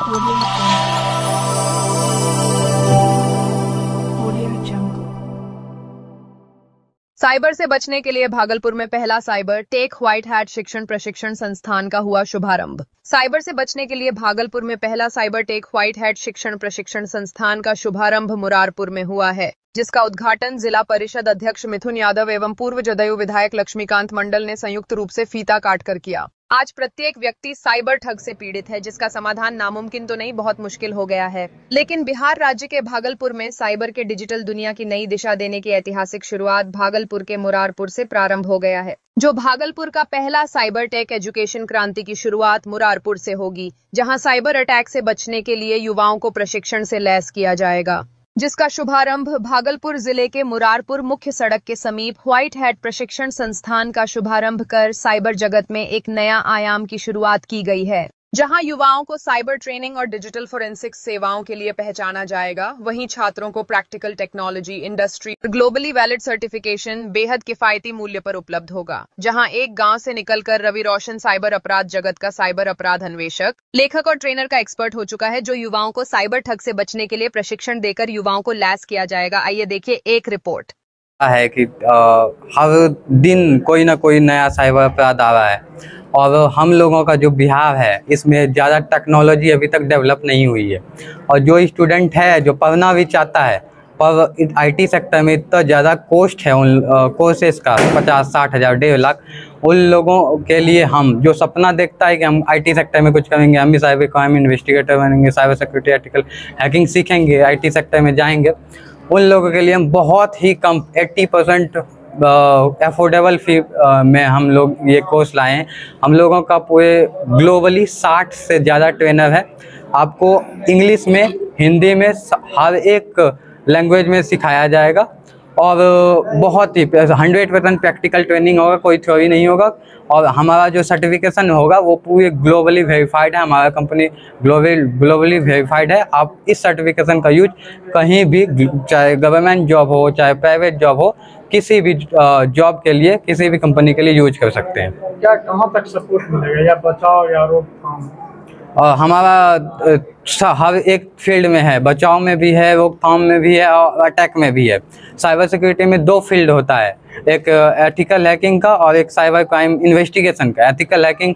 Audio Jungle. Cyber से बचने के लिए भागलपुर में पहला साइबर टेक व्हाइट हैट शिक्षण प्रशिक्षण संस्थान का हुआ शुभारंभ। साइबर से बचने के लिए भागलपुर में पहला साइबर टेक व्हाइट हैट शिक्षण प्रशिक्षण संस्थान का शुभारंभ मुरारपुर में हुआ है, जिसका उद्घाटन जिला परिषद अध्यक्ष मिथुन यादव एवं पूर्व जदयू विधायक लक्ष्मीकांत मंडल ने संयुक्त रूप से फीता काटकर किया। आज प्रत्येक व्यक्ति साइबर ठग से पीड़ित है, जिसका समाधान नामुमकिन तो नहीं, बहुत मुश्किल हो गया है। लेकिन बिहार राज्य के भागलपुर में साइबर के डिजिटल दुनिया की नई दिशा देने की ऐतिहासिक शुरुआत भागलपुर के मुरारपुर से प्रारंभ हो गया है। जो भागलपुर का पहला साइबर टेक एजुकेशन क्रांति की शुरुआत मुरारपुर से होगी, जहां साइबर अटैक से बचने के लिए युवाओं को प्रशिक्षण से लैस किया जाएगा, जिसका शुभारंभ भागलपुर जिले के मुरारपुर मुख्य सड़क के समीप व्हाइट हैट प्रशिक्षण संस्थान का शुभारंभ कर साइबर जगत में एक नया आयाम की शुरुआत की गई है, जहां युवाओं को साइबर ट्रेनिंग और डिजिटल फोरेंसिक सेवाओं के लिए पहचाना जाएगा। वहीं छात्रों को practical technology, industry, globally valid certification बेहद किफायती मूल्य पर उपलब्ध होगा। जहां एक गांव से निकलकर रवि रोशन साइबर अपराध जगत का साइबर अपराध अन्वेषक, लेखक और ट्रेनर का एक्सपर्ट हो चुका है, जो युवाओं को साइबर ठग से बचने के लिए प्रशिक्षण देकर युवाओं को लैस किया जाएगा। आइए देखिए एक रिपोर्ट। है कि हर दिन कोई ना कोई नया साइबर अपराध आ रहा है और हम लोगों का जो बिहार है इसमें ज़्यादा टेक्नोलॉजी अभी तक डेवलप नहीं हुई है। और जो स्टूडेंट है जो पढ़ना भी चाहता है, पर आईटी सेक्टर में इतना ज़्यादा कॉस्ट है उन कोर्सेज का, 50-60 हज़ार 1.5 लाख, उन लोगों के लिए हम जो सपना देखता है कि हम आईटी सेक्टर में कुछ करेंगे, हम भी साइबर क्राइम इन्वेस्टिगेटर बनेंगे, साइबर सिक्योरिटी एथिकल हैकिंग सीखेंगे, आईटी सेक्टर में जाएंगे, उन लोगों के लिए हम बहुत ही कम 80% अफोर्डेबल फी में हम लोग ये कोर्स लाए हैं। हम लोगों का पूरे ग्लोबली 60 से ज़्यादा ट्रेनर है। आपको इंग्लिश में, हिंदी में, हर एक लैंग्वेज में सिखाया जाएगा और बहुत ही 100% प्रैक्टिकल ट्रेनिंग होगा, कोई थ्योरी नहीं होगा। और हमारा जो सर्टिफिकेशन होगा वो पूरे ग्लोबली वेरीफाइड है। हमारा कंपनी ग्लोबली वेरीफाइड है। आप इस सर्टिफिकेशन का यूज कहीं भी, चाहे गवर्नमेंट जॉब हो, चाहे प्राइवेट जॉब हो, किसी भी जॉब के लिए, किसी भी कंपनी के लिए यूज कर सकते हैं। क्या कहाँ तक सपोर्ट मिलेगा, या बचाव या रोकथाम? हमारा हर एक फील्ड में है, बचाव में भी है, रोकथाम में भी है और अटैक में भी है। साइबर सिक्योरिटी में 2 फील्ड होता है, एक एथिकल हैकिंग का और एक साइबर क्राइम इन्वेस्टिगेशन का। एथिकल हैकिंग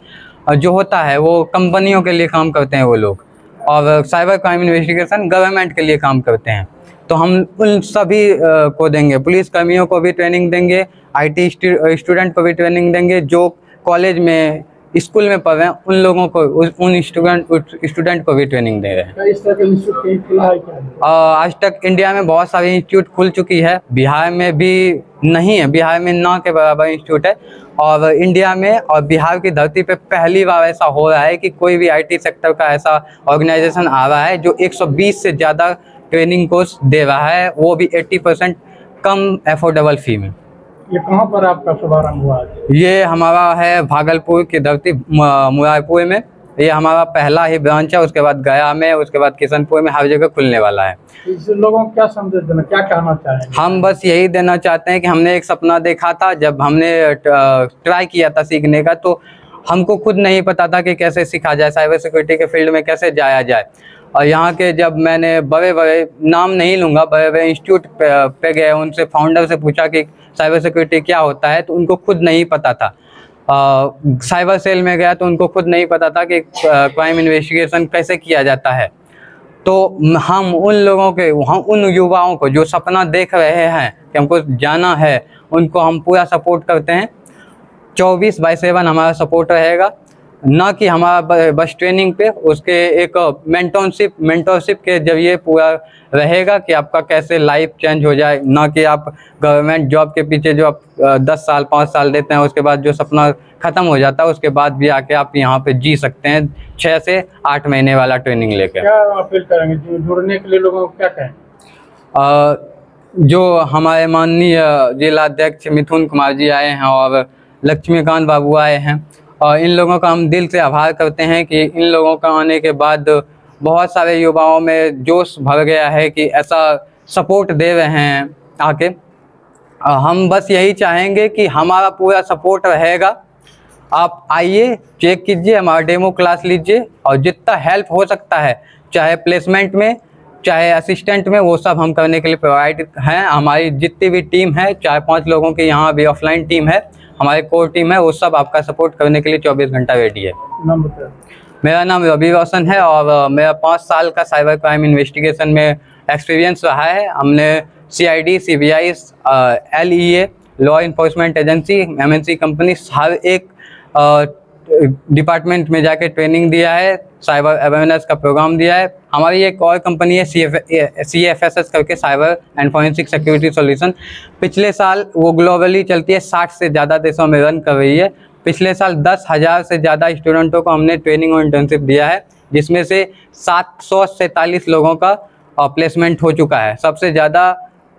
जो होता है वो कंपनियों के लिए काम करते हैं वो लोग, और साइबर क्राइम इन्वेस्टिगेशन गवर्नमेंट के लिए काम करते हैं। तो हम उन सभी को देंगे, पुलिस कर्मियों को भी ट्रेनिंग देंगे, आईटी स्टूडेंट को भी ट्रेनिंग देंगे, जो कॉलेज में, स्कूल में पढ़ रहे हैं उन लोगों को, उन स्टूडेंट को भी ट्रेनिंग दे रहे हैं। इस तरह के इंस्टीट्यूट कहीं खुला है क्या? आज तक इंडिया में बहुत सारे इंस्टीट्यूट खुल चुकी है, बिहार में भी नहीं है, बिहार में ना के बराबर इंस्टीट्यूट है। और इंडिया में और बिहार की धरती पे पहली बार ऐसा हो रहा है कि कोई भी आईटी सेक्टर का ऐसा ऑर्गेनाइजेशन आ रहा है जो 120 से ज़्यादा ट्रेनिंग कोर्स दे रहा है, वो भी 80% कम अफोर्डेबल फी में। ये कहाँ पर आपका शुभारंभ हुआ है? ये हमारा है भागलपुर की धरती, मुरारपुर में। ये हमारा पहला ही ब्रांच है, उसके बाद गया में, उसके बाद किशनपुर में, हर जगह खुलने वाला है। इस लोगों को क्या संदेश देना, क्या कहना चाहेंगे? हम बस यही देना चाहते हैं कि हमने एक सपना देखा था, जब हमने ट्राई किया था सीखने का, तो हमको खुद नहीं पता था कि कैसे सीखा जाए, साइबर सिक्योरिटी के फील्ड में कैसे जाया जाए। और यहाँ के जब मैंने बड़े बड़े, नाम नहीं लूँगा, बड़े बड़े इंस्टीट्यूट पे गए, उनसे फाउंडर से पूछा कि साइबर सिक्योरिटी क्या होता है, तो उनको खुद नहीं पता था। साइबर सेल में गया तो उनको खुद नहीं पता था कि क्राइम इन्वेस्टिगेशन कैसे किया जाता है। तो हम उन लोगों के, हम उन युवाओं को जो सपना देख रहे हैं कि हमको जाना है, उनको हम पूरा सपोर्ट करते हैं। 24/7 हमारा सपोर्ट रहेगा, ना कि हमारा बस ट्रेनिंग पे, उसके एक मेंटरशिप के जरिए पूरा रहेगा कि आपका कैसे लाइफ चेंज हो जाए, ना कि आप गवर्नमेंट जॉब के पीछे जो आप 10 साल 5 साल देते हैं, उसके बाद जो सपना ख़त्म हो जाता है, उसके बाद भी आके आप यहाँ पे जी सकते हैं 6 से 8 महीने वाला ट्रेनिंग लेकर। क्या अपील करेंगे जुड़ने के लिए लोगों को, क्या कहें? जो हमारे माननीय जिलाध्यक्ष मिथुन कुमार जी आए हैं और लक्ष्मीकांत बाबू आए हैं, और इन लोगों का हम दिल से आभार करते हैं कि इन लोगों का आने के बाद बहुत सारे युवाओं में जोश भर गया है कि ऐसा सपोर्ट दे रहे हैं आके। हम बस यही चाहेंगे कि हमारा पूरा सपोर्ट रहेगा आप आइए, चेक कीजिए, हमारा डेमो क्लास लीजिए और जितना हेल्प हो सकता है, चाहे प्लेसमेंट में, चाहे असिस्टेंट में, वो सब हम करने के लिए प्रोवाइड हैं। हमारी जितनी भी टीम है, 4-5 लोगों की यहाँ भी ऑफलाइन टीम है, हमारी कोर टीम है, वो सब आपका सपोर्ट करने के लिए 24 घंटा रेडी है। नाम बताएं। मेरा नाम रवि रोशन है और मेरा 5 साल का साइबर क्राइम इन्वेस्टिगेशन में एक्सपीरियंस रहा है। हमने CID, CBI, LEA, law enforcement agency, MNC company, हर एक डिपार्टमेंट में जाके ट्रेनिंग दिया है, साइबर अवेयरनेस का प्रोग्राम दिया है। हमारी एक और कंपनी है CFSS करके, cyber and forensic security solution. पिछले साल वो ग्लोबली चलती है, 60 से ज़्यादा देशों में रन कर रही है। पिछले साल 10,000 से ज़्यादा स्टूडेंटों को हमने ट्रेनिंग और इंटर्नशिप दिया है, जिसमें से 747 लोगों का प्लेसमेंट हो चुका है। सबसे ज़्यादा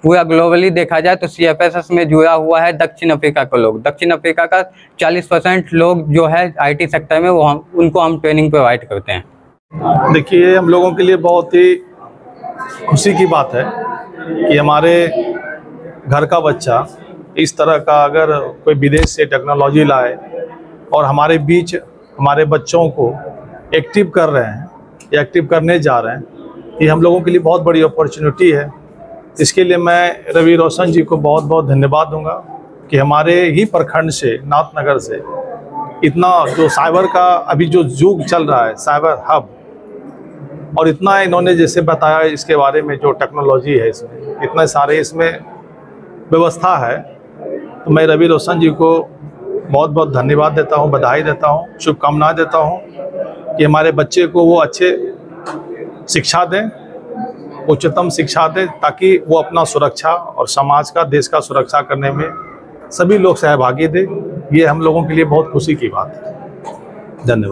पूरा ग्लोबली देखा जाए तो CFSS में जुड़ा हुआ है दक्षिण अफ्रीका के लोग। दक्षिण अफ्रीका का 40% लोग जो है IT सेक्टर में, वो उनको हम ट्रेनिंग प्रोवाइड करते हैं। देखिए, हम लोगों के लिए बहुत ही खुशी की बात है कि हमारे घर का बच्चा इस तरह का अगर कोई विदेश से टेक्नोलॉजी लाए और हमारे बीच हमारे बच्चों को एक्टिव कर रहे हैं या एक्टिव करने जा रहे हैं, ये हम लोगों के लिए बहुत बड़ी अपॉर्चुनिटी है। इसके लिए मैं रवि रोशन जी को बहुत बहुत धन्यवाद दूंगा कि हमारे ही प्रखंड से, नाथनगर से, इतना जो साइबर का अभी जो युग चल रहा है, साइबर हब, और इतना इन्होंने जैसे बताया इसके बारे में, जो टेक्नोलॉजी है इसमें, इतने सारे इसमें व्यवस्था है, तो मैं रवि रोशन जी को बहुत बहुत धन्यवाद देता हूँ, बधाई देता हूँ, शुभकामनाएं देता हूँ कि हमारे बच्चे को वो अच्छे शिक्षा दें, उच्चतम शिक्षा दें, ताकि वो अपना सुरक्षा और समाज का, देश का सुरक्षा करने में सभी लोग सहभागी दें। ये हम लोगों के लिए बहुत खुशी की बात है। धन्यवाद।